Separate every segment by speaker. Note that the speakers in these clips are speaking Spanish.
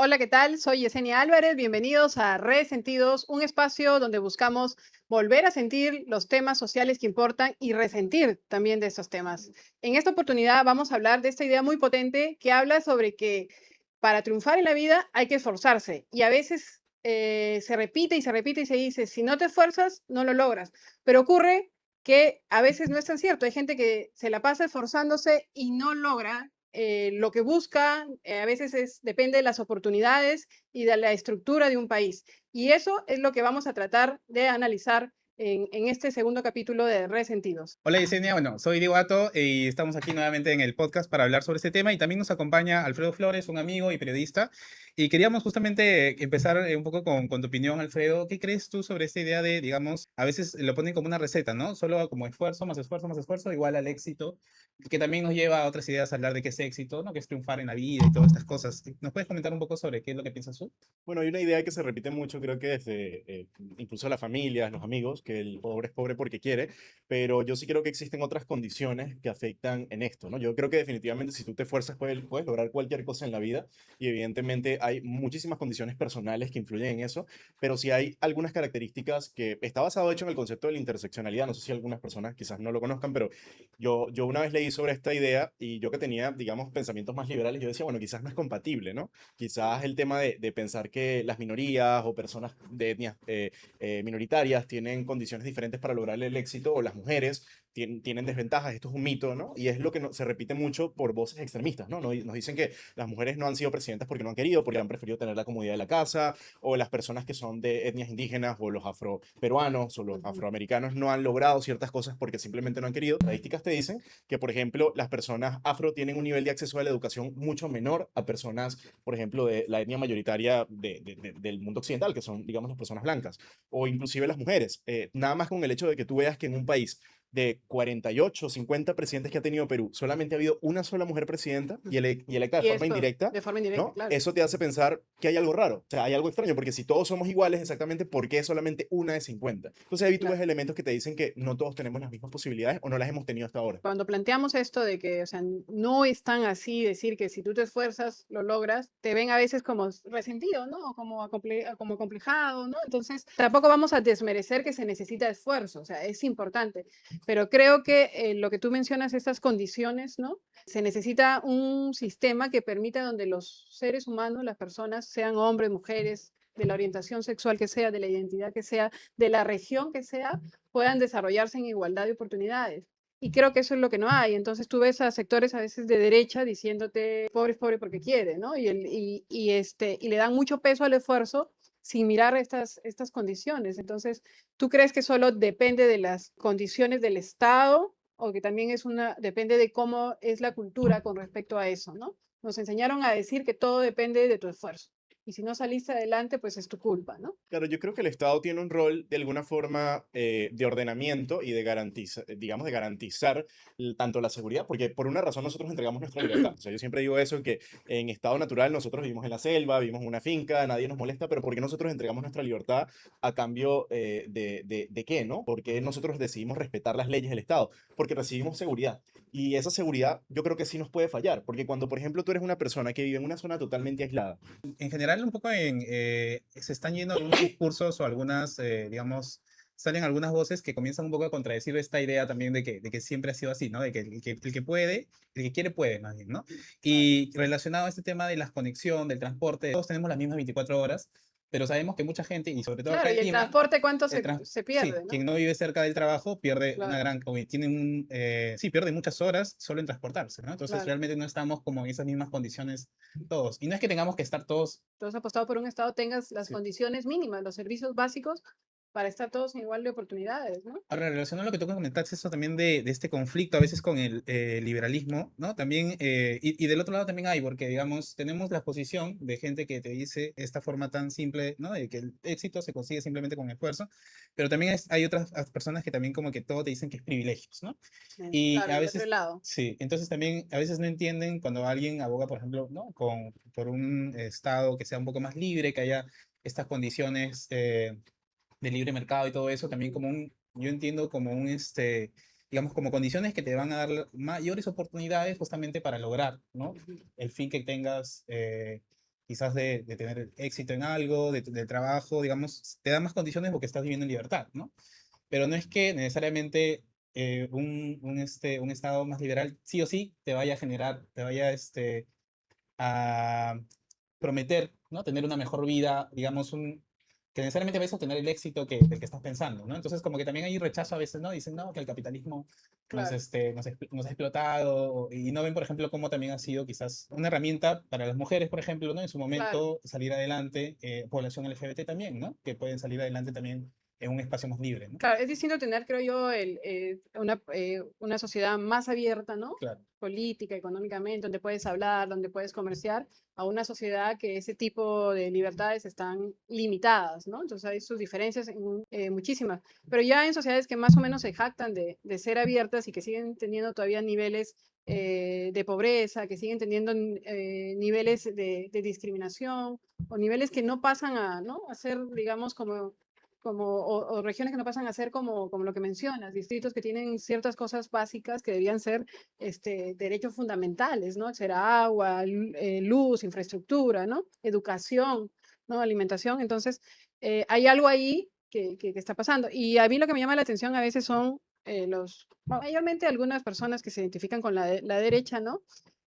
Speaker 1: Hola, ¿qué tal? Soy Yesenia Álvarez. Bienvenidos a Resentidos, un espacio donde buscamos volver a sentir los temas sociales que importan y resentir también de estos temas. En esta oportunidad vamos a hablar de esta idea muy potente que habla sobre que para triunfar en la vida hay que esforzarse y a veces se repite y se repite y se dice, si no te esfuerzas, no lo logras. Pero ocurre que a veces no es tan cierto. Hay gente que se la pasa esforzándose y no logra lo que busca, a veces depende de las oportunidades y de la estructura de un país. Y eso es lo que vamos a tratar de analizar en este segundo capítulo de Resentidos.
Speaker 2: Hola Yesenia, bueno, soy Diego Ato y estamos aquí nuevamente en el podcast para hablar sobre este tema y también nos acompaña Alfredo Flores, un amigo y periodista. Y queríamos justamente empezar un poco con tu opinión, Alfredo. ¿Qué crees tú sobre esta idea de, digamos, a veces lo ponen como una receta, ¿no? Solo como esfuerzo, más esfuerzo, igual al éxito, que también nos lleva a otras ideas a hablar de qué es éxito, ¿no? Que es triunfar en la vida y todas estas cosas. ¿Nos puedes comentar un poco sobre qué es lo que piensas tú?
Speaker 3: Bueno, hay una idea que se repite mucho, creo que desde incluso las familias, los amigos, que el pobre es pobre porque quiere, pero yo sí creo que existen otras condiciones que afectan en esto, ¿no? Yo creo que definitivamente si tú te esfuerzas puedes lograr cualquier cosa en la vida y evidentemente hay muchísimas condiciones personales que influyen en eso, pero sí hay algunas características que está basado de hecho en el concepto de la interseccionalidad, no sé si algunas personas quizás no lo conozcan, pero yo una vez leí sobre esta idea y yo que tenía, digamos, pensamientos más liberales, yo decía, bueno, quizás no es compatible, ¿no? Quizás el tema de pensar que las minorías o personas de etnias minoritarias tienen condiciones diferentes para lograr el éxito, o las mujeres tienen desventajas, esto es un mito, ¿no? Y es lo que se repite mucho por voces extremistas, ¿no? Nos dicen que las mujeres no han sido presidentas porque no han querido, porque han preferido tener la comodidad de la casa, o las personas que son de etnias indígenas, o los afroperuanos, o los
Speaker 1: Ujú.
Speaker 3: afroamericanos no han logrado ciertas cosas porque simplemente no han querido. Estadísticas te dicen que, por ejemplo, las personas afro tienen un nivel de acceso a la educación mucho menor a personas, por ejemplo, de la etnia mayoritaria del mundo occidental, que son, digamos, las personas blancas, o inclusive las mujeres. Nada más con el hecho de que tú veas que en un país de 48 o 50 presidentes que ha tenido Perú, solamente ha habido una sola mujer presidenta y electa de
Speaker 1: Y
Speaker 3: forma
Speaker 1: esto
Speaker 3: indirecta,
Speaker 1: de forma indirecta,
Speaker 3: ¿no?
Speaker 1: claro.
Speaker 3: Eso te hace pensar que hay algo raro, o sea, hay algo extraño, porque si todos somos iguales, exactamente, ¿por qué solamente una de 50? Entonces ahí tú ves
Speaker 1: Claro.
Speaker 3: elementos que te dicen que no todos tenemos las mismas posibilidades o no las hemos tenido hasta ahora.
Speaker 1: Cuando planteamos esto de que, o sea, no es tan así decir que si tú te esfuerzas, lo logras, te ven a veces como resentido, ¿no? O como, como complejado, ¿no? Entonces, tampoco vamos a desmerecer que se necesita esfuerzo, o sea, es importante. Pero creo que lo que tú mencionas, estas condiciones, ¿no? Se necesita un sistema que permita donde los seres humanos, las personas, sean hombres, mujeres, de la orientación sexual que sea, de la identidad que sea, de la región que sea, puedan desarrollarse en igualdad de oportunidades. Y creo que eso es lo que no hay. Entonces tú ves a sectores a veces de derecha diciéndote pobre es pobre porque quiere, ¿no? Y le dan mucho peso al esfuerzo sin mirar estas condiciones. Entonces, ¿tú crees que solo depende de las condiciones del Estado o que también depende de cómo es la cultura con respecto a eso, ¿no? Nos enseñaron a decir que todo depende de tu esfuerzo. Y si no saliste adelante, pues es tu culpa, ¿no?
Speaker 3: Claro, yo creo que el Estado tiene un rol de alguna forma de ordenamiento y de digamos, de garantizar tanto la seguridad, porque por una razón nosotros entregamos nuestra libertad. O sea, yo siempre digo eso, que en estado natural nosotros vivimos en la selva, vivimos en una finca, nadie nos molesta, pero ¿por qué nosotros entregamos nuestra libertad a cambio de qué, no? Porque nosotros decidimos respetar las leyes del Estado, porque recibimos seguridad. Y esa seguridad yo creo que sí nos puede fallar, porque cuando, por ejemplo, tú eres una persona que vive en una zona totalmente aislada,
Speaker 2: En general, un poco se están yendo algunos discursos o algunas, digamos, salen algunas voces que comienzan un poco a contradecir esta idea también de que siempre ha sido así, ¿no? De que el que puede, el que quiere puede, más bien, ¿no?
Speaker 1: Claro.
Speaker 2: Y relacionado a este tema de la conexión, del transporte, todos tenemos las mismas 24 horas, pero sabemos que mucha gente, y sobre todo acá
Speaker 1: Claro,
Speaker 2: en
Speaker 1: y el
Speaker 2: Lima,
Speaker 1: transporte, ¿cuánto
Speaker 2: el
Speaker 1: se,
Speaker 2: trans-
Speaker 1: se
Speaker 2: sí,
Speaker 1: pierde, ¿no?
Speaker 2: quien no vive cerca del trabajo pierde una
Speaker 1: Claro,
Speaker 2: gran, o tiene sí, pierde muchas horas solo en transportarse, ¿no? Entonces
Speaker 1: claro.
Speaker 2: realmente no estamos como en esas mismas condiciones todos. Y no es que tengamos que estar todos.
Speaker 1: Tú has apostado por un Estado tengas las
Speaker 2: Sí.
Speaker 1: condiciones mínimas, los servicios básicos para estar todos en igual de oportunidades, ¿no?
Speaker 2: Ahora, relacionado a lo que tú comentaste, eso también de este conflicto a veces con el liberalismo, ¿no? También, y del otro lado también hay, porque digamos, tenemos la posición de gente que te dice esta forma tan simple, ¿no? De que el éxito se consigue simplemente con esfuerzo, pero también hay otras personas que también como que todo te dicen que es privilegios, ¿no? Y
Speaker 1: Claro,
Speaker 2: a
Speaker 1: el otro
Speaker 2: veces,
Speaker 1: lado.
Speaker 2: sí, entonces también a veces no entienden cuando alguien aboga, por ejemplo, ¿no? Por un estado que sea un poco más libre, que haya estas condiciones. De libre mercado y todo eso, también yo entiendo como digamos, como condiciones que te van a dar mayores oportunidades justamente para lograr, ¿no?
Speaker 1: Ujú.
Speaker 2: El fin que tengas, quizás de tener éxito en algo, de trabajo, digamos, te da más condiciones porque estás viviendo en libertad, ¿no? Pero no es que necesariamente un estado más liberal sí o sí te vaya a generar, te vaya a prometer, ¿no? Tener una mejor vida, digamos, que necesariamente vas a tener el éxito del que estás pensando, ¿no? Entonces, como que también hay rechazo a veces, ¿no? Dicen, no, que el capitalismo
Speaker 1: Claro.
Speaker 2: nos ha explotado y no ven, por ejemplo, cómo también ha sido quizás una herramienta para las mujeres, por ejemplo, ¿no? En su
Speaker 1: Claro.
Speaker 2: momento salir adelante, población LGBT también, ¿no? Que pueden salir adelante también en un espacio más libre, ¿no?
Speaker 1: Claro, es distinto tener, creo yo, una sociedad más abierta, ¿no?
Speaker 2: Claro.
Speaker 1: Política, económicamente, donde puedes hablar, donde puedes comerciar, a una sociedad que ese tipo de libertades están limitadas, ¿no? Entonces hay sus diferencias muchísimas. Pero ya en sociedades que más o menos se jactan de ser abiertas y que siguen teniendo todavía niveles de pobreza, que siguen teniendo niveles de discriminación o niveles que no pasan ¿no? a ser, digamos, o regiones que no pasan a ser como lo que mencionas, distritos que tienen ciertas cosas básicas que deberían ser derechos fundamentales, ¿no? Será agua, luz, infraestructura, ¿no? Educación, ¿no? Alimentación. Entonces, hay algo ahí que está pasando. Y a mí lo que me llama la atención a veces son mayormente algunas personas que se identifican con la derecha, ¿no?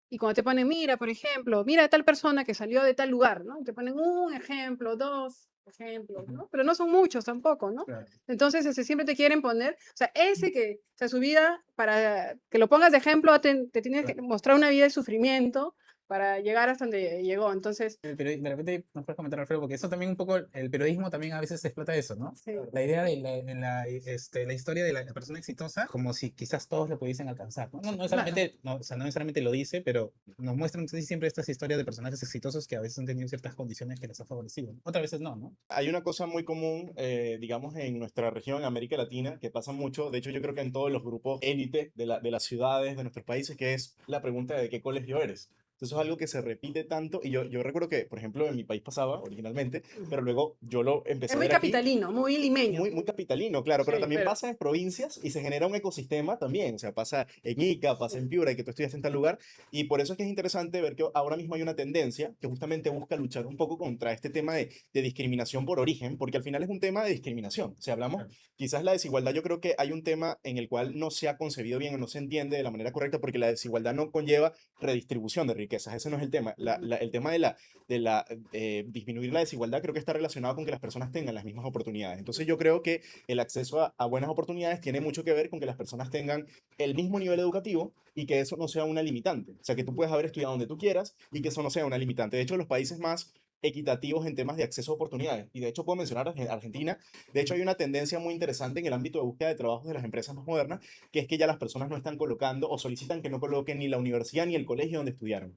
Speaker 1: Y cuando te ponen, mira, por ejemplo, mira tal persona que salió de tal lugar, ¿no? Te ponen un ejemplo, dos ejemplos, ¿no? Pero no son muchos tampoco, ¿no?
Speaker 2: Claro.
Speaker 1: Entonces, siempre te quieren poner, o sea, o sea, su vida, para que lo pongas de ejemplo, te tienes que mostrar una vida de sufrimiento para llegar hasta donde llegó. Entonces,
Speaker 2: Pero de repente nos puedes comentar, Alfredo, porque eso también un poco, el periodismo también a veces explota eso, ¿no?
Speaker 1: sí,
Speaker 2: La idea la historia de la persona exitosa, como si quizás todos lo pudiesen alcanzar, ¿no? No
Speaker 1: claro.
Speaker 2: necesariamente, no, o sea, no necesariamente lo dice, pero nos muestran casi siempre estas historias de personajes exitosos que a veces han tenido ciertas condiciones que les ha favorecido. Otras veces no, ¿no?
Speaker 3: Hay una cosa muy común, digamos, en nuestra región, América Latina, que pasa mucho, de hecho yo creo que en todos los grupos élite de las ciudades, de nuestros países, que es la pregunta de qué colegio eres. Entonces eso es algo que se repite tanto y yo recuerdo que, por ejemplo, en mi país pasaba originalmente, pero luego yo lo empecé
Speaker 1: Es
Speaker 3: a
Speaker 1: muy
Speaker 3: ver aquí
Speaker 1: capitalino, muy limeño.
Speaker 3: muy capitalino, claro, pero
Speaker 1: Sí,
Speaker 3: también pasa en provincias y se genera un ecosistema también, o sea, pasa en Ica, pasa en Piura, y que tú estudias en tal lugar, y por eso es que es interesante ver que ahora mismo hay una tendencia que justamente busca luchar un poco contra este tema de discriminación por origen, porque al final es un tema de discriminación. Si hablamos,
Speaker 2: Claro.
Speaker 3: quizás la desigualdad, yo creo que hay un tema en el cual no se ha concebido bien o no se entiende de la manera correcta, porque la desigualdad no conlleva redistribución de riquezas, ese no es el tema. El tema de disminuir la desigualdad creo que está relacionado con que las personas tengan las mismas oportunidades. Entonces yo creo que el acceso a buenas oportunidades tiene mucho que ver con que las personas tengan el mismo nivel educativo y que eso no sea una limitante. O sea, que tú puedes haber estudiado donde tú quieras y que eso no sea una limitante. De hecho, los países más equitativos en temas de acceso a oportunidades. Y de hecho puedo mencionar a Argentina. De hecho hay una tendencia muy interesante en el ámbito de búsqueda de trabajos de las empresas más modernas, que es que ya las personas no están colocando o solicitan que no coloquen ni la universidad ni el colegio donde estudiaron.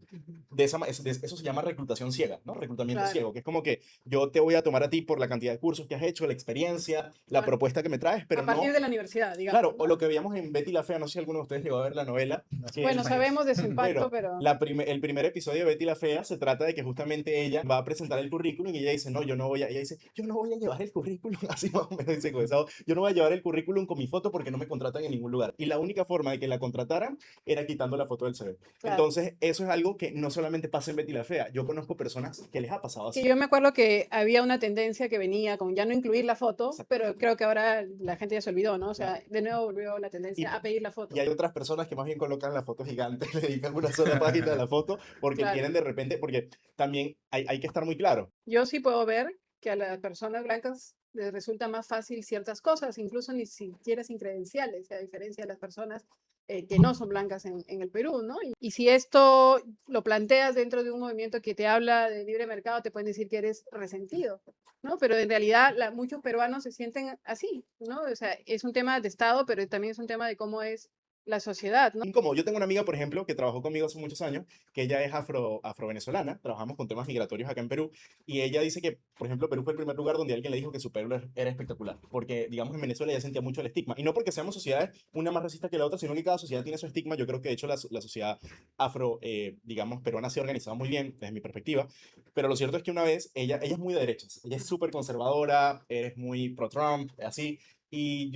Speaker 3: Eso se llama reclutación ciega, ¿no? Reclutamiento
Speaker 1: Claro.
Speaker 3: ciego, que es como que yo te voy a tomar a ti por la cantidad de cursos que has hecho, la experiencia, la
Speaker 1: Claro.
Speaker 3: propuesta que me traes, pero
Speaker 1: A partir
Speaker 3: no.
Speaker 1: de la universidad, digamos.
Speaker 3: Claro, o lo que veíamos en Betty la Fea, no sé si alguno de ustedes llegó a ver la novela, que
Speaker 1: Bueno, sabemos de su impacto,
Speaker 3: pero
Speaker 1: pero
Speaker 3: el primer episodio de Betty la Fea se trata de que justamente ella va a presentar el currículum y ella dice, no, ella dice, yo no voy a llevar el currículum, así más o menos dice con esa voz, yo no voy a llevar el currículum con mi foto porque no me contratan en ningún lugar. Y la única forma de que la contrataran era quitando la foto del CV.
Speaker 1: claro.
Speaker 3: Entonces, eso es algo que no solamente pasa en Betty la Fea, yo conozco personas que les ha pasado
Speaker 1: Sí,
Speaker 3: así.
Speaker 1: yo me acuerdo que había una tendencia que venía con ya no incluir la foto,
Speaker 3: Exacto.
Speaker 1: pero creo que ahora la gente ya se olvidó, ¿no? O
Speaker 3: Claro.
Speaker 1: sea, de nuevo volvió la tendencia
Speaker 3: Y,
Speaker 1: a pedir la foto.
Speaker 3: y hay otras personas que más bien colocan la foto gigante, le dedican una sola página a la foto porque
Speaker 1: Claro.
Speaker 3: quieren de repente, porque también hay que estar muy claro.
Speaker 1: Yo sí puedo ver que a las personas blancas les resulta más fácil ciertas cosas, incluso ni siquiera sin credenciales, a diferencia de las personas que no son blancas en el Perú, ¿no? Y si esto lo planteas dentro de un movimiento que te habla de libre mercado, te pueden decir que eres resentido, ¿no? Pero en realidad muchos peruanos se sienten así, ¿no? O sea, es un tema de Estado, pero también es un tema de cómo es la sociedad, ¿no?
Speaker 3: Incómodo. Yo tengo una amiga, por ejemplo, que trabajó conmigo hace muchos años, que ella es afro-venezolana, trabajamos con temas migratorios acá en Perú, y ella dice que, por ejemplo, Perú fue el primer lugar donde alguien le dijo que su pelo era espectacular, porque, digamos, en Venezuela ella sentía mucho el estigma, y no porque seamos sociedades una más racista que la otra, sino que cada sociedad tiene su estigma. Yo creo que, de hecho, la sociedad afro, digamos, peruana se ha organizado muy bien, desde mi perspectiva, pero lo cierto es que una vez, ella es muy de derechas, ella es súper conservadora, eres muy pro-Trump, así, y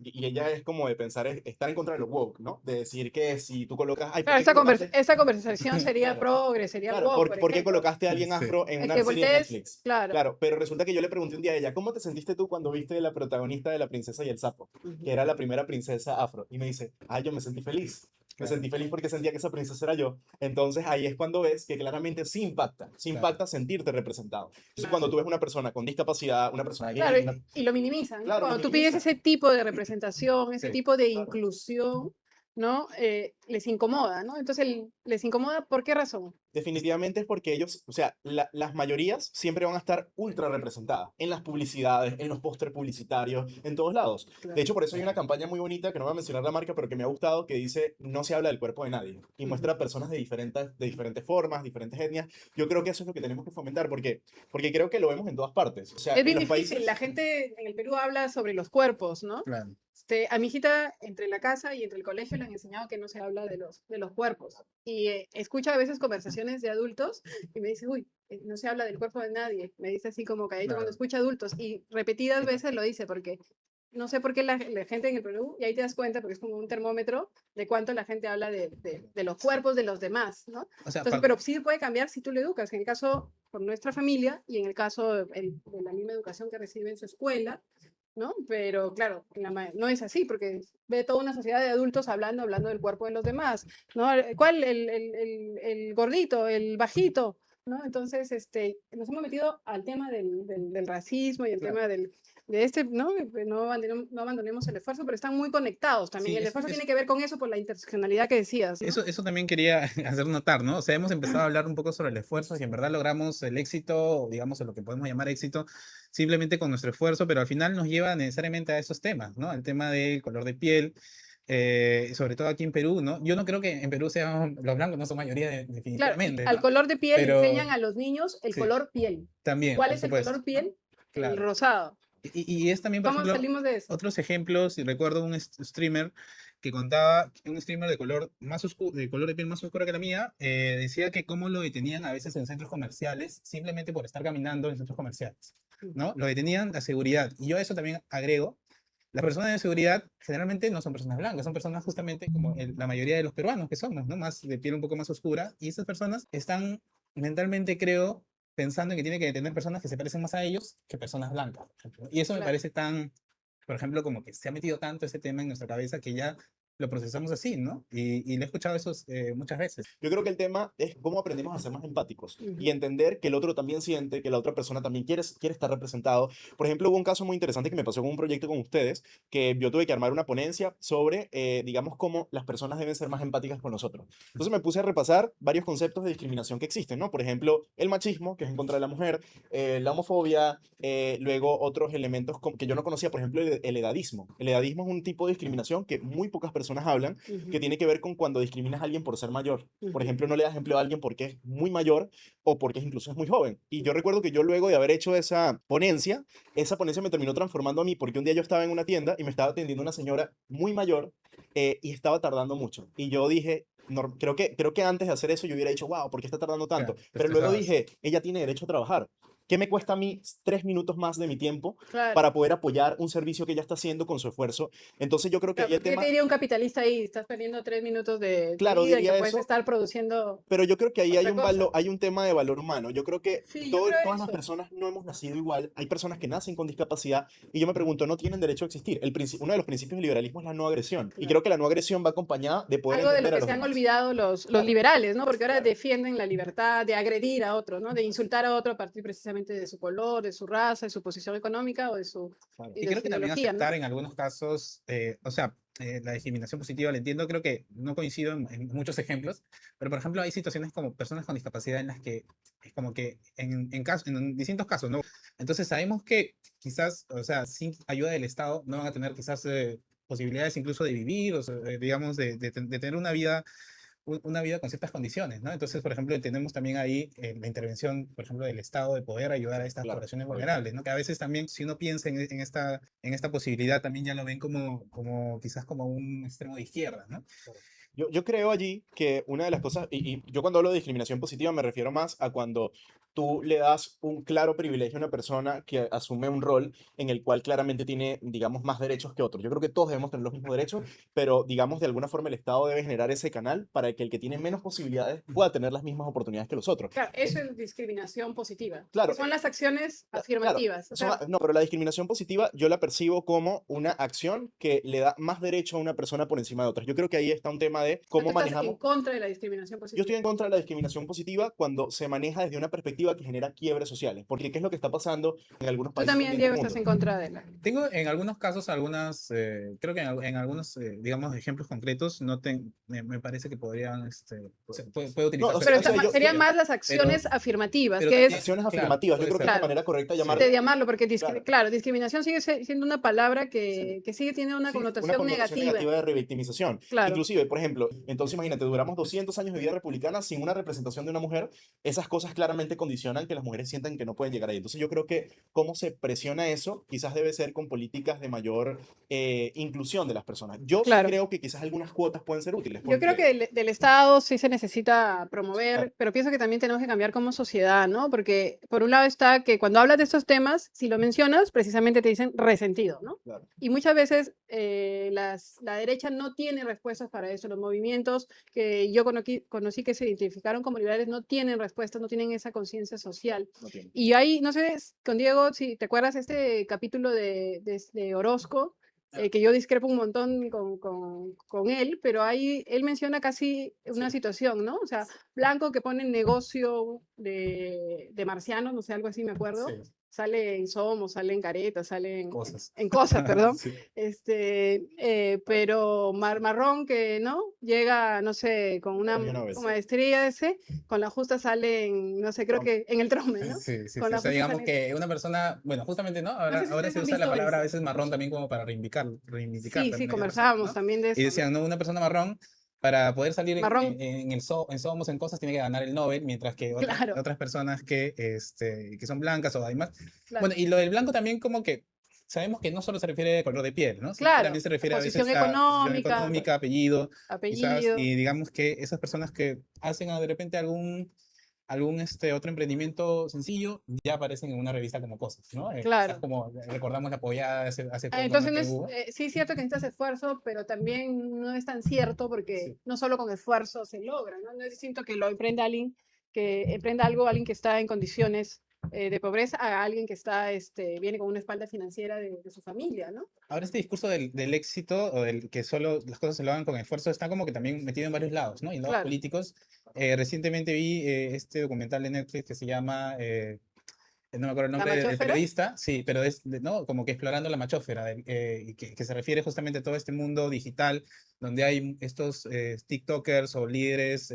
Speaker 3: y ella es como de pensar, estar en contra de lo woke, ¿no? De decir que si tú colocas, ay, ¿por
Speaker 1: Claro,
Speaker 3: qué colocaste?
Speaker 1: esta conversación sería
Speaker 3: Claro.
Speaker 1: progre, sería
Speaker 3: Claro,
Speaker 1: woke, por
Speaker 3: por qué
Speaker 1: ejemplo.
Speaker 3: colocaste a alguien
Speaker 2: Sí.
Speaker 3: afro en
Speaker 1: El
Speaker 3: una
Speaker 1: que
Speaker 3: serie de
Speaker 1: voltees,
Speaker 3: Netflix?
Speaker 1: claro.
Speaker 3: Claro, pero resulta que yo le pregunté un día a ella, ¿cómo te sentiste tú cuando viste la protagonista de La princesa y el sapo? Que
Speaker 1: Ujú.
Speaker 3: era la primera princesa afro. Y me dice, ay, yo me sentí feliz. Me
Speaker 2: Claro,
Speaker 3: sentí feliz porque sentía que esa princesa era yo. Entonces ahí es cuando ves que claramente sí
Speaker 2: claro,
Speaker 3: impacta sentirte representado. Entonces
Speaker 1: Claro.
Speaker 3: cuando tú ves una persona con discapacidad, una persona
Speaker 1: Claro,
Speaker 3: gay,
Speaker 1: y lo minimizan, ¿no?
Speaker 3: claro, lo
Speaker 1: Cuando tú pides
Speaker 3: minimiza.
Speaker 1: ese tipo de representación, ese
Speaker 2: sí.
Speaker 1: tipo de
Speaker 3: Claro.
Speaker 1: inclusión, ¿no? Les incomoda, ¿no? Entonces, les incomoda, ¿por qué razón?
Speaker 3: Definitivamente es porque ellos, o sea, las mayorías siempre van a estar ultra representadas en las publicidades, en los pósteres publicitarios, en todos lados. De
Speaker 1: Claro.
Speaker 3: hecho, por eso hay una campaña muy bonita, que no voy a mencionar la marca, pero que me ha gustado, que dice, no se habla del cuerpo de nadie. Y
Speaker 1: Ujú.
Speaker 3: muestra a personas de diferentes formas, diferentes etnias. Yo creo que eso es lo que tenemos que fomentar, porque creo que lo vemos en todas partes. O sea,
Speaker 1: Es
Speaker 3: en
Speaker 1: bien
Speaker 3: los
Speaker 1: difícil, la
Speaker 3: países...
Speaker 1: gente en el Perú habla sobre los cuerpos, ¿no?
Speaker 2: Claro.
Speaker 1: A mi hijita, entre la casa y entre el colegio, le han enseñado que no se habla de los cuerpos. Y escucha a veces conversaciones de adultos y me dice, uy, no se habla del cuerpo de nadie. Me dice así como calladito cuando
Speaker 2: Claro.
Speaker 1: escucha adultos. Y repetidas veces lo dice, porque no sé por qué la gente en el Perú, y ahí te das cuenta, porque es como un termómetro de cuánto la gente habla de los cuerpos de los demás, ¿no?
Speaker 2: O sea,
Speaker 1: Entonces, pero sí puede cambiar si tú le educas. En el caso, por nuestra familia, y en el caso de la misma educación que recibe en su escuela, ¿no? Pero claro, no es así, porque ve toda una sociedad de adultos hablando del cuerpo de los demás, ¿no? ¿Cuál? El gordito, el bajito, ¿no? Entonces, nos hemos metido al tema del racismo y el
Speaker 2: claro.
Speaker 1: tema de ¿no? No abandonemos el esfuerzo, pero están muy conectados también.
Speaker 2: Sí,
Speaker 1: El esfuerzo tiene que ver con eso por la interseccionalidad que decías, ¿no?
Speaker 2: eso también quería hacer notar, ¿no? O sea, hemos empezado a hablar un poco sobre el esfuerzo y en verdad logramos el éxito, o digamos, lo que podemos llamar éxito, simplemente con nuestro esfuerzo, pero al final nos lleva necesariamente a esos temas, ¿no? El tema del color de piel, sobre todo aquí en Perú, ¿no? Yo no creo que en Perú sean los blancos, no son mayoría
Speaker 1: Claro,
Speaker 2: definitivamente,
Speaker 1: al
Speaker 2: ¿no?
Speaker 1: color de piel le
Speaker 2: Pero
Speaker 1: enseñan a los niños el
Speaker 2: sí,
Speaker 1: color piel.
Speaker 2: también,
Speaker 1: ¿Cuál
Speaker 2: por
Speaker 1: es el
Speaker 2: supuesto,
Speaker 1: color piel? El
Speaker 2: claro.
Speaker 1: rosado.
Speaker 2: Y es también, por
Speaker 1: ¿Cómo
Speaker 2: ejemplo,
Speaker 1: salimos de eso?
Speaker 2: otros ejemplos, y recuerdo un streamer que contaba, un streamer de color más oscuro, de color de piel más oscura que la mía, decía que cómo lo detenían a veces en centros comerciales, simplemente por estar caminando en centros comerciales, ¿no? Lo detenían la seguridad. Y yo a eso también agrego, las personas de seguridad generalmente no son personas blancas, son personas justamente como la mayoría de los peruanos que somos, ¿no? Más de piel un poco más oscura, y esas personas están mentalmente, creo, pensando en que tiene que detener personas que se parecen más a ellos que personas blancas, por ejemplo. Y eso me
Speaker 1: Claro.
Speaker 2: parece tan, por ejemplo, como que se ha metido tanto ese tema en nuestra cabeza que ya lo procesamos así, ¿no? Y lo he escuchado eso muchas veces.
Speaker 3: Yo creo que el tema es cómo aprendemos a ser más empáticos y
Speaker 1: Ujú.
Speaker 3: entender que el otro también siente, que la otra persona también quiere estar representado. Por ejemplo, hubo un caso muy interesante que me pasó con un proyecto con ustedes, que yo tuve que armar una ponencia sobre, digamos, cómo las personas deben ser más empáticas con nosotros. Entonces me puse a repasar varios conceptos de discriminación que existen, ¿no? Por ejemplo, el machismo, que es en contra de la mujer, la homofobia, luego otros elementos que yo no conocía, por ejemplo, el edadismo. El edadismo es un tipo de discriminación que muy pocas personas hablan,
Speaker 1: Ujú.
Speaker 3: que tiene que ver con cuando discriminas a alguien por ser mayor. Por
Speaker 1: Ujú.
Speaker 3: ejemplo, no le das empleo a alguien porque es muy mayor o porque incluso es muy joven. Y yo recuerdo que yo luego de haber hecho esa ponencia me terminó transformando a mí porque un día yo estaba en una tienda y me estaba atendiendo una señora muy mayor y estaba tardando mucho. Y yo dije, creo que antes de hacer eso yo hubiera dicho, wow, ¿por qué está tardando tanto?
Speaker 2: Claro, te
Speaker 3: Pero luego
Speaker 2: estresabas.
Speaker 3: dije, ella tiene derecho a trabajar. ¿Qué me cuesta a mí 3 minutos más de mi tiempo
Speaker 1: Claro.
Speaker 3: para poder apoyar un servicio que ella está haciendo con su esfuerzo? Entonces yo creo que
Speaker 1: Claro,
Speaker 3: ahí el
Speaker 1: ¿qué te
Speaker 3: tema,
Speaker 1: diría un capitalista ahí? Estás perdiendo 3 minutos de tu
Speaker 3: claro,
Speaker 1: vida y que
Speaker 3: diría
Speaker 1: puedes
Speaker 3: eso,
Speaker 1: estar produciendo
Speaker 3: pero yo creo que ahí
Speaker 1: otra cosa.
Speaker 3: hay un tema de valor humano. Yo creo que
Speaker 1: Sí, yo creo
Speaker 3: todas las
Speaker 1: eso.
Speaker 3: personas no hemos nacido igual. Hay personas que nacen con discapacidad y yo me pregunto, ¿no tienen derecho a existir? Uno de los principios del liberalismo es la no agresión. Y
Speaker 1: Claro.
Speaker 3: creo que la no agresión va acompañada de poder
Speaker 1: Algo de lo
Speaker 3: entender a
Speaker 1: que
Speaker 3: los
Speaker 1: se han
Speaker 3: demás.
Speaker 1: olvidado los
Speaker 3: Claro,
Speaker 1: liberales, ¿no? Porque ahora
Speaker 3: claro,
Speaker 1: defienden la libertad de agredir a otro, ¿no? De insultar a otro a partir precisamente de su color, de su raza, de su posición económica o
Speaker 3: claro.
Speaker 1: y
Speaker 2: Y
Speaker 1: de
Speaker 2: creo
Speaker 1: su
Speaker 2: que también
Speaker 1: ideología, ¿no?
Speaker 2: aceptar en algunos casos, o sea, la discriminación positiva la entiendo, creo que no coincido en muchos ejemplos, pero por ejemplo hay situaciones como personas con discapacidad en las que es como que en distintos casos, ¿no? Entonces sabemos que quizás, o sea, sin ayuda del Estado no van a tener quizás posibilidades incluso de vivir, o sea, digamos, de tener una vida con ciertas condiciones, ¿no? Entonces, por ejemplo, tenemos también ahí la intervención, por ejemplo, del Estado de poder ayudar a estas
Speaker 3: Claro,
Speaker 2: poblaciones
Speaker 3: correcto.
Speaker 2: vulnerables, ¿no? Que a veces también, si uno piensa en esta posibilidad, también ya lo ven como quizás como un extremo de izquierda, ¿no?
Speaker 3: Yo creo allí que una de las cosas, y yo cuando hablo de discriminación positiva me refiero más a cuando tú le das un claro privilegio a una persona que asume un rol en el cual claramente tiene, digamos, más derechos que otros. Yo creo que todos debemos tener los mismos derechos, pero, digamos, de alguna forma el Estado debe generar ese canal para que el que tiene menos posibilidades pueda tener las mismas oportunidades que los otros.
Speaker 1: Claro, eso es discriminación positiva.
Speaker 3: Claro,
Speaker 1: Que son las acciones
Speaker 3: Claro,
Speaker 1: afirmativas. O sea,
Speaker 3: no, pero la discriminación positiva yo la percibo como una acción que le da más derecho a una persona por encima de otras. Yo creo que ahí está un tema de
Speaker 1: tú
Speaker 3: cómo
Speaker 1: estás en
Speaker 3: manejamos.
Speaker 1: contra de la discriminación
Speaker 3: Yo estoy
Speaker 1: positiva.
Speaker 3: en contra de la discriminación positiva cuando se maneja desde una perspectiva que genera quiebres sociales, porque ¿qué es lo que está pasando en algunos
Speaker 1: Tú
Speaker 3: países
Speaker 1: también,
Speaker 3: también del
Speaker 1: Diego, estás
Speaker 3: mundo?
Speaker 1: en contra de la...
Speaker 2: Tengo en algunos casos algunas, creo que en algunos, digamos, ejemplos concretos, me parece que podrían, puede
Speaker 3: No,
Speaker 2: utilizarse
Speaker 1: Pero
Speaker 2: la
Speaker 3: sea,
Speaker 1: serían más las
Speaker 2: pero,
Speaker 1: acciones afirmativas,
Speaker 2: pero
Speaker 1: que
Speaker 2: también,
Speaker 1: es
Speaker 3: acciones
Speaker 2: claro,
Speaker 3: afirmativas, yo
Speaker 2: puede
Speaker 3: creo que es
Speaker 2: ser.
Speaker 3: la manera correcta de
Speaker 2: Sí.
Speaker 3: llamar,
Speaker 1: de llamarlo, porque
Speaker 3: claro,
Speaker 1: claro, discriminación sigue siendo una palabra
Speaker 3: sí,
Speaker 1: que sigue teniendo una
Speaker 3: sí, una
Speaker 1: connotación
Speaker 3: connotación
Speaker 1: negativa.
Speaker 3: negativa de revictimización.
Speaker 1: Claro,
Speaker 3: Inclusive, por ejemplo, entonces imagínate, duramos 200 años de vida republicana sin una representación de una mujer, esas cosas claramente condicionan que las mujeres sientan que no pueden llegar ahí. Entonces yo creo que cómo se presiona eso quizás debe ser con políticas de mayor inclusión de las personas. Yo sí
Speaker 1: claro.
Speaker 3: creo que quizás algunas cuotas pueden ser útiles,
Speaker 1: Yo creo
Speaker 3: porque,
Speaker 1: que del Estado sí se necesita
Speaker 3: claro,
Speaker 1: promover, pero pienso que también tenemos que cambiar como sociedad, ¿no? Porque por un lado está que cuando hablas de estos temas, si lo mencionas, precisamente te dicen resentido, ¿no?
Speaker 3: claro,
Speaker 1: Y muchas veces la derecha no tiene respuestas para eso. Los movimientos que yo conocí que se identificaron como liberales no tienen respuestas, no tienen esa conciencia social.
Speaker 3: no tiene.
Speaker 1: Y ahí, no sé, con Diego, si te acuerdas este capítulo de Orozco, que yo discrepo un montón con él, pero ahí él menciona casi una
Speaker 3: Sí,
Speaker 1: situación, ¿no? O sea, Blanco que pone negocio de marcianos, no sé, algo así me acuerdo,
Speaker 2: Sí,
Speaker 1: sale en Somos, sale en Careta, sale
Speaker 2: cosas.
Speaker 1: en Cosas, perdón,
Speaker 2: Sí.
Speaker 1: pero Marrón que, ¿no? Llega, no sé, con una
Speaker 3: hay una vez.
Speaker 1: maestría ese, con la justa sale en, no sé, creo que en el Trome, ¿no?
Speaker 2: Sí, sí,
Speaker 1: Con
Speaker 2: sí. O
Speaker 1: la
Speaker 2: sea,
Speaker 1: justa
Speaker 2: digamos
Speaker 1: sale...
Speaker 2: que una persona, bueno, justamente, ¿no?
Speaker 1: No
Speaker 2: Ahora,
Speaker 1: sé si
Speaker 2: ahora
Speaker 1: ustedes
Speaker 2: se
Speaker 1: han
Speaker 2: usa la
Speaker 1: visto
Speaker 2: palabra a
Speaker 1: eso.
Speaker 2: veces marrón también como para reivindicar
Speaker 1: Sí, sí,
Speaker 2: también a las personas,
Speaker 1: conversábamos
Speaker 2: ¿no?
Speaker 1: también de
Speaker 2: Y
Speaker 1: eso, ¿no?
Speaker 2: decían, no, una persona marrón, para poder salir
Speaker 1: Marrón,
Speaker 2: en Somos, en Cosas, tiene que ganar el Nobel, mientras que
Speaker 1: claro,
Speaker 2: otras personas que son blancas o además.
Speaker 1: claro,
Speaker 2: Bueno, y lo del blanco también como que sabemos que no solo se refiere a color de piel, ¿no? Sino que también
Speaker 1: claro.
Speaker 2: se refiere a
Speaker 1: Posición
Speaker 2: veces a posición
Speaker 1: económica,
Speaker 2: económica, apellido, quizás,
Speaker 1: apellido,
Speaker 2: y digamos que esas personas que hacen de repente algún otro emprendimiento sencillo, ya aparecen en una revista como Cosas, ¿no? Quizás
Speaker 1: claro.
Speaker 2: como recordamos la apoyada hace poco, ¿no?
Speaker 1: Entonces,
Speaker 2: Que hubo.
Speaker 1: sí es cierto que necesitas esfuerzo, pero también no es tan cierto porque
Speaker 2: Sí.
Speaker 1: no solo con esfuerzo se logra, ¿no? No es distinto que lo emprenda alguien, que emprenda algo alguien que está en condiciones de pobreza a alguien que está, viene con una espalda financiera de su familia, ¿no?
Speaker 2: Ahora este discurso del éxito o del que solo las cosas se logran con esfuerzo está como que también metido en varios lados, ¿no? Y en lados
Speaker 1: Claro,
Speaker 2: políticos. Recientemente vi este documental de Netflix que se llama no me acuerdo el
Speaker 1: la
Speaker 2: nombre del
Speaker 1: machósfera,
Speaker 2: periodista, sí, pero es, ¿no? Como que explorando la machósfera, y que se refiere justamente a todo este mundo digital, donde hay estos TikTokers o líderes,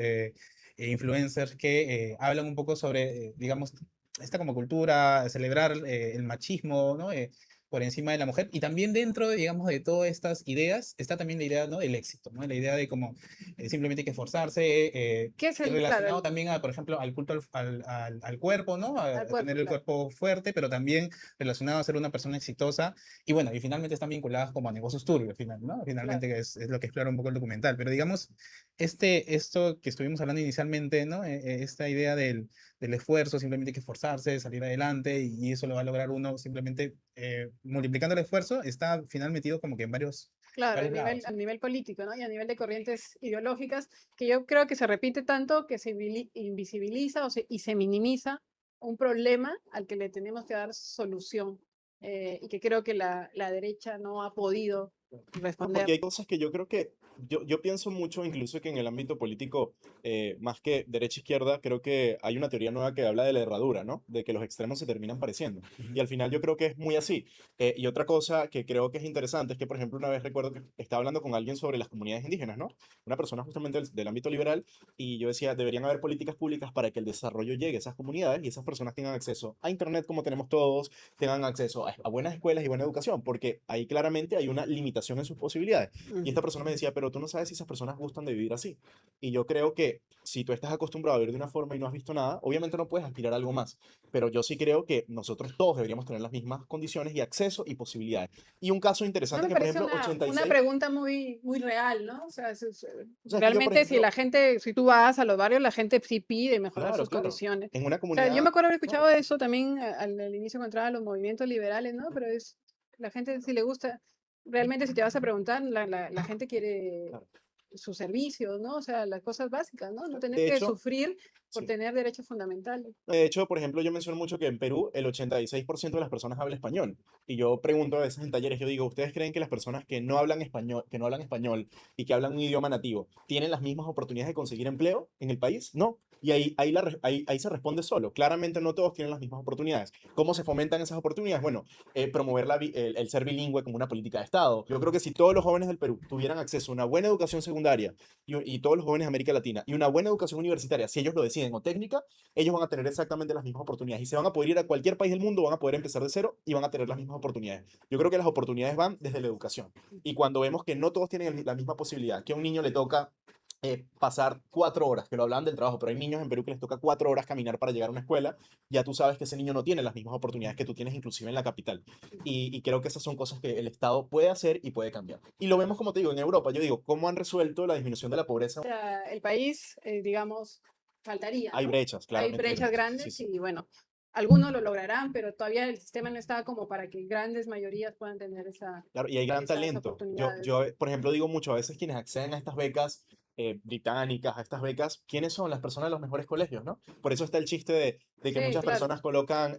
Speaker 2: influencers que hablan un poco sobre, digamos, esta como cultura, celebrar el machismo, ¿no? Por encima de la mujer, y también dentro, digamos, de todas estas ideas, está también la idea, ¿no? Del éxito, ¿no? La idea de como simplemente hay que esforzarse,
Speaker 1: ¿qué es
Speaker 2: y
Speaker 1: claro,
Speaker 2: relacionado también a, por ejemplo, al culto al cuerpo, ¿no?
Speaker 1: al
Speaker 2: A
Speaker 1: cuerpo,
Speaker 2: tener el
Speaker 1: claro,
Speaker 2: cuerpo fuerte, pero también relacionado a ser una persona exitosa. Y bueno, y finalmente están vinculadas como a negocios turbios, al final, ¿no?
Speaker 1: claro.
Speaker 2: Finalmente es lo que explora un poco el documental. Pero digamos, esto que estuvimos hablando inicialmente, ¿no? Esta idea del esfuerzo, simplemente hay que esforzarse, salir adelante, y eso lo va a lograr uno simplemente multiplicando el esfuerzo, está al final metido como que en
Speaker 1: Claro,
Speaker 2: varios lados.
Speaker 1: a nivel político, ¿no? Y a nivel de corrientes ideológicas, que yo creo que se repite tanto que se invisibiliza y se minimiza un problema al que le tenemos que dar solución y que creo que la derecha no ha podido
Speaker 3: No, porque
Speaker 1: responder.
Speaker 3: hay cosas que yo creo que, yo pienso mucho incluso que en el ámbito político, más que derecha-izquierda, creo que hay una teoría nueva que habla de la herradura, ¿no? De que los extremos se terminan pareciendo. Y
Speaker 2: Ujú.
Speaker 3: al final yo creo que es muy así. Y otra cosa que creo que es interesante es que, por ejemplo, una vez recuerdo que estaba hablando con alguien sobre las comunidades indígenas, ¿no? Una persona justamente del ámbito liberal, y yo decía, deberían haber políticas públicas para que el desarrollo llegue a esas comunidades y esas personas tengan acceso a Internet como tenemos todos, tengan acceso a buenas escuelas y buena educación, porque ahí claramente hay una limitación limitación en sus posibilidades. Y esta
Speaker 1: Ujú.
Speaker 3: persona me decía, pero tú no sabes si esas personas gustan de vivir así. Y yo creo que si tú estás acostumbrado a vivir de una forma y no has visto nada, obviamente no puedes aspirar a algo más. Pero yo sí creo que nosotros todos deberíamos tener las mismas condiciones y acceso y posibilidades. Y un caso
Speaker 1: No,
Speaker 3: interesante
Speaker 1: me
Speaker 3: que, por
Speaker 1: parece
Speaker 3: ejemplo,
Speaker 1: una
Speaker 3: 86,
Speaker 1: pregunta muy real, ¿no? O sea,
Speaker 3: o sea, es que yo, por
Speaker 1: realmente si la
Speaker 3: ejemplo,
Speaker 1: gente, si tú vas a los barrios, la gente sí pide mejorar
Speaker 3: claro,
Speaker 1: sus
Speaker 3: claro,
Speaker 1: condiciones.
Speaker 3: en una
Speaker 1: O sea, yo me
Speaker 3: comunidad,
Speaker 1: acuerdo haber escuchado
Speaker 3: claro,
Speaker 1: eso también al inicio cuando entraban los movimientos liberales, ¿no? Pero es, la gente si le gusta, realmente si te vas a preguntar, la gente quiere
Speaker 3: claro.
Speaker 1: sus servicios, ¿no? O sea, las cosas básicas, ¿no? No tener
Speaker 3: De
Speaker 1: que
Speaker 3: hecho,
Speaker 1: sufrir por
Speaker 3: sí.
Speaker 1: tener derechos fundamentales.
Speaker 3: De hecho, por ejemplo, yo menciono mucho que en Perú el 86% de las personas habla español. Y yo pregunto a veces en talleres, yo digo, ¿ustedes creen que las personas que no hablan español y que hablan un idioma nativo tienen las mismas oportunidades de conseguir empleo en el país? No. Y ahí se responde solo. Claramente no todos tienen las mismas oportunidades. ¿Cómo se fomentan esas oportunidades? Bueno, promover el ser bilingüe como una política de Estado. Yo creo que si todos los jóvenes del Perú tuvieran acceso a una buena educación secundaria y todos los jóvenes de América Latina y una buena educación universitaria, si ellos lo deciden, o técnica, ellos van a tener exactamente las mismas oportunidades y se van a poder ir a cualquier país del mundo, van a poder empezar de cero y van a tener las mismas oportunidades. Yo creo que las oportunidades van desde la educación. Y cuando vemos que no todos tienen la misma posibilidad, que a un niño le toca pasar 4 horas, que lo hablaban del trabajo, pero hay niños en Perú que les toca 4 horas caminar para llegar a una escuela, ya tú sabes que ese niño no tiene las mismas oportunidades que tú tienes inclusive en la capital. Y creo que esas son cosas que el Estado puede hacer y puede cambiar. Y lo vemos, como te digo, en Europa. Yo digo, ¿cómo han resuelto la disminución de la pobreza?
Speaker 1: O sea, el país, digamos, faltaría,
Speaker 3: Hay
Speaker 1: ¿no?
Speaker 3: brechas,
Speaker 1: Hay
Speaker 3: claramente hay
Speaker 1: brechas
Speaker 3: brechas. Sí,
Speaker 1: grandes
Speaker 3: sí.
Speaker 1: y bueno, algunos lo lograrán, pero todavía el sistema no está como para que grandes mayorías puedan tener
Speaker 3: Claro, y hay gran
Speaker 1: esas
Speaker 3: talento. Yo,
Speaker 1: oportunidades.
Speaker 3: yo, por ejemplo, digo mucho, a veces quienes acceden a estas becas británicas, a estas becas, ¿quiénes son las personas de los mejores colegios, no? Por eso está el chiste de que
Speaker 1: Sí,
Speaker 3: muchas
Speaker 1: claro.
Speaker 3: personas colocan,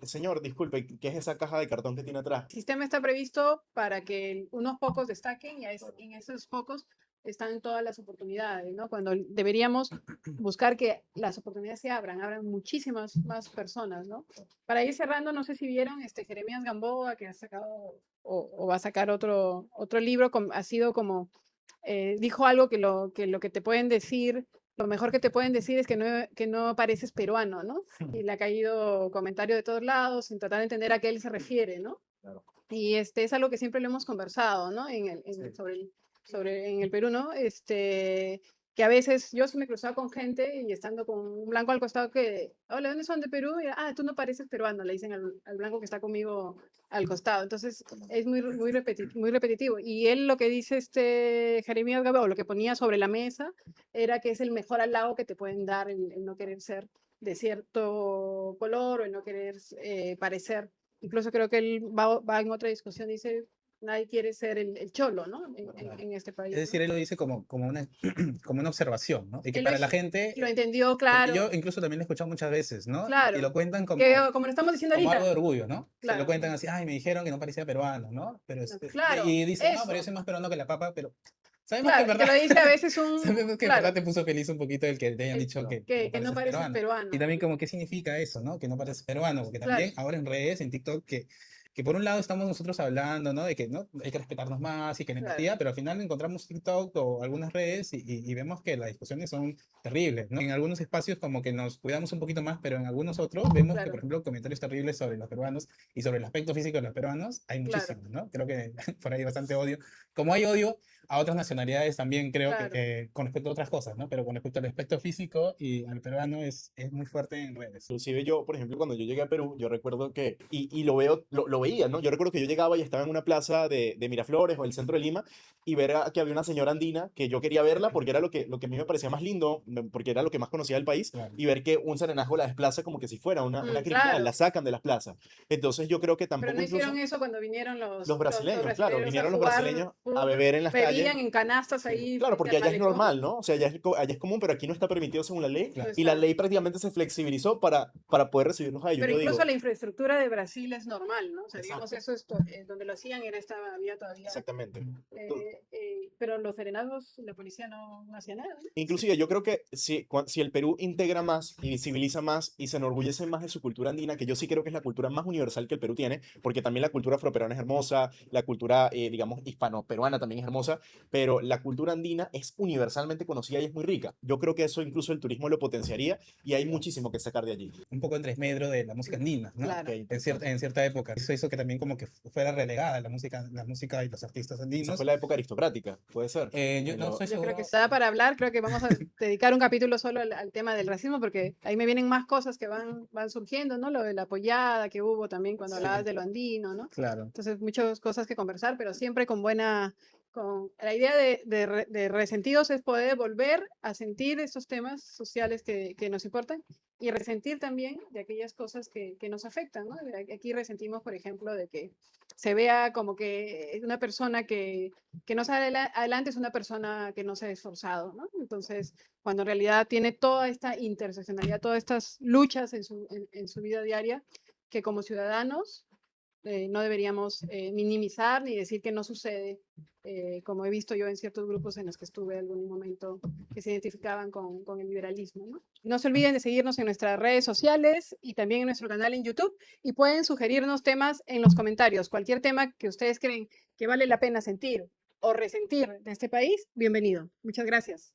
Speaker 3: señor, disculpe, ¿qué es esa caja de cartón que tiene atrás?
Speaker 1: El sistema está previsto para que unos pocos destaquen y en esos pocos están todas las oportunidades, ¿no? Cuando deberíamos buscar que las oportunidades se abran muchísimas más personas, ¿no? Para ir cerrando, no sé si vieron Jeremías Gamboa, que ha sacado o va a sacar otro libro, ha sido como, dijo algo que te pueden decir, lo mejor que te pueden decir es que no pareces peruano, ¿no? Y le ha caído comentario de todos lados sin tratar de entender a qué él se refiere, ¿no?
Speaker 3: Claro,
Speaker 1: Y es algo que siempre lo hemos conversado, ¿no?
Speaker 3: sí.
Speaker 1: En el Perú, ¿no? Que a veces yo sí me he cruzado con gente y estando con un blanco al costado que, hola, ¿dónde son de Perú? Y, tú no pareces peruano, le dicen al blanco que está conmigo al costado. Entonces es muy repetitivo. Y él lo que dice Jeremías Gabe, o lo que ponía sobre la mesa, era que es el mejor halago que te pueden dar el no querer ser de cierto color o el no querer parecer. Incluso creo que él va en otra discusión, dice, nadie quiere ser el cholo, ¿no?
Speaker 2: Claro.
Speaker 1: En este
Speaker 2: Es
Speaker 1: país, ¿no?
Speaker 2: decir, él lo dice como una, como una observación, ¿no? Y que
Speaker 1: Él lo,
Speaker 2: para la
Speaker 1: hizo- lo
Speaker 2: gente,
Speaker 1: entendió
Speaker 2: porque
Speaker 1: claro,
Speaker 2: yo incluso también lo he escuchado muchas veces, ¿no? Y
Speaker 1: claro.
Speaker 2: lo cuentan
Speaker 1: Que como lo estamos diciendo
Speaker 2: como algo
Speaker 1: ahorita,
Speaker 2: de orgullo, ¿no? Se lo
Speaker 1: claro,
Speaker 2: cuentan así, ay, me dijeron que no parecía peruano, ¿no? Pero
Speaker 1: no, claro,
Speaker 2: y dicen, no, pero yo
Speaker 1: eso,
Speaker 2: soy más peruano que la papa, pero sabemos que en
Speaker 1: claro. Y te
Speaker 2: verdad,
Speaker 1: lo dice a veces
Speaker 2: sabemos que en verdad
Speaker 1: claro,
Speaker 2: te puso feliz un poquito el que te hayan dicho
Speaker 3: Claro.
Speaker 2: que no
Speaker 1: que no
Speaker 2: pareces
Speaker 1: pareces
Speaker 2: peruano. Y
Speaker 1: peruano,
Speaker 2: también como, ¿qué significa eso, no? Que no pareces peruano, porque
Speaker 1: claro,
Speaker 2: también ahora en redes, en TikTok, que por un lado estamos nosotros hablando, ¿no? De que no hay que respetarnos más y que la
Speaker 1: claro,
Speaker 2: empatía, pero al final encontramos TikTok o algunas redes y vemos que las discusiones son terribles, ¿no? En algunos espacios como que nos cuidamos un poquito más, pero en algunos otros vemos que, por
Speaker 1: claro,
Speaker 2: ejemplo, comentarios terribles sobre los peruanos y sobre el aspecto físico de los peruanos, hay
Speaker 1: claro,
Speaker 2: muchísimos, ¿no? Creo que por ahí hay bastante odio. Como hay odio a otras nacionalidades también creo que
Speaker 1: claro.
Speaker 2: con respecto a otras cosas, ¿no? Pero con respecto al aspecto físico y al peruano es muy fuerte en redes.
Speaker 3: Inclusive yo, por ejemplo, cuando yo llegué a Perú, yo recuerdo que, y lo veía, ¿no? Yo recuerdo que yo llegaba y estaba en una plaza de Miraflores o el centro de Lima y ver que había una señora andina que yo quería verla porque era lo que a mí me parecía más lindo, porque era lo que más conocía del país,
Speaker 2: Claro.
Speaker 3: y ver que un serenajo la desplaza como que si fuera una criminal, la
Speaker 1: Claro.
Speaker 3: sacan de las plazas. Entonces yo creo que
Speaker 1: Pero
Speaker 3: tampoco
Speaker 1: no hicieron
Speaker 3: incluso
Speaker 1: eso cuando vinieron
Speaker 3: los
Speaker 1: los
Speaker 3: brasileños, claro,
Speaker 1: brasileños a
Speaker 3: vinieron los
Speaker 1: jugar
Speaker 3: brasileños a
Speaker 1: fútbol,
Speaker 3: beber en las calles.
Speaker 1: bebían en canastas
Speaker 2: Sí.
Speaker 1: ahí
Speaker 3: Claro,
Speaker 1: frente
Speaker 3: porque
Speaker 1: al
Speaker 3: allá es
Speaker 1: malecón.
Speaker 3: normal, ¿no? O sea, allá es común, pero aquí no está permitido según la ley.
Speaker 1: No
Speaker 2: Claro.
Speaker 3: Y la
Speaker 1: está.
Speaker 3: ley prácticamente se flexibilizó para poder recibirnos a ellos.
Speaker 1: Pero
Speaker 3: Yo
Speaker 1: incluso
Speaker 3: digo,
Speaker 1: la infraestructura de Brasil es normal, ¿no? O sea, digamos,
Speaker 3: exacto,
Speaker 1: eso es donde lo hacían, era estaba, había todavía
Speaker 3: exactamente.
Speaker 2: Mm.
Speaker 3: To-
Speaker 1: pero los serenazgos, la policía no hacía nada, ¿no?
Speaker 3: Inclusive yo creo que si el Perú integra más y visibiliza más y se enorgullece más de su cultura andina, que yo sí creo que es la cultura más universal que el Perú tiene, porque también la cultura afroperuana es hermosa, la cultura, digamos, hispano-peruana también es hermosa, pero la cultura andina es universalmente conocida y es muy rica. Yo creo que eso incluso el turismo lo potenciaría y hay muchísimo que sacar de allí.
Speaker 2: Un poco en desmedro de la música andina, ¿no?
Speaker 1: Claro.
Speaker 3: Ok,
Speaker 2: En cierta época. Eso hizo que también como que fuera relegada la música y los artistas
Speaker 3: esa
Speaker 2: andinos.
Speaker 3: fue la época aristocrática, puede ser.
Speaker 2: Yo no estoy
Speaker 1: Yo creo
Speaker 2: seguro.
Speaker 1: que está para hablar, creo que vamos a dedicar un capítulo solo al tema del racismo, porque ahí me vienen más cosas que van surgiendo, ¿no? Lo de la apoyada que hubo también cuando
Speaker 3: Sí.
Speaker 1: hablabas de lo andino, ¿no?
Speaker 2: Claro.
Speaker 1: Entonces, muchas cosas que conversar, pero siempre con con la idea de Resentidos es poder volver a sentir esos temas sociales que nos importan y resentir también de aquellas cosas que nos afectan, ¿no? Aquí resentimos, por ejemplo, de que se vea como que una persona que no sale adelante es una persona que no se ha esforzado, ¿no? Entonces, cuando en realidad tiene toda esta interseccionalidad, todas estas luchas en su vida diaria, que como ciudadanos no deberíamos minimizar ni decir que no sucede, como he visto yo en ciertos grupos en los que estuve algún momento que se identificaban con el liberalismo, ¿no? No se olviden de seguirnos en nuestras redes sociales y también en nuestro canal en YouTube y pueden sugerirnos temas en los comentarios. Cualquier tema que ustedes creen que vale la pena sentir o resentir de este país, bienvenido. Muchas gracias.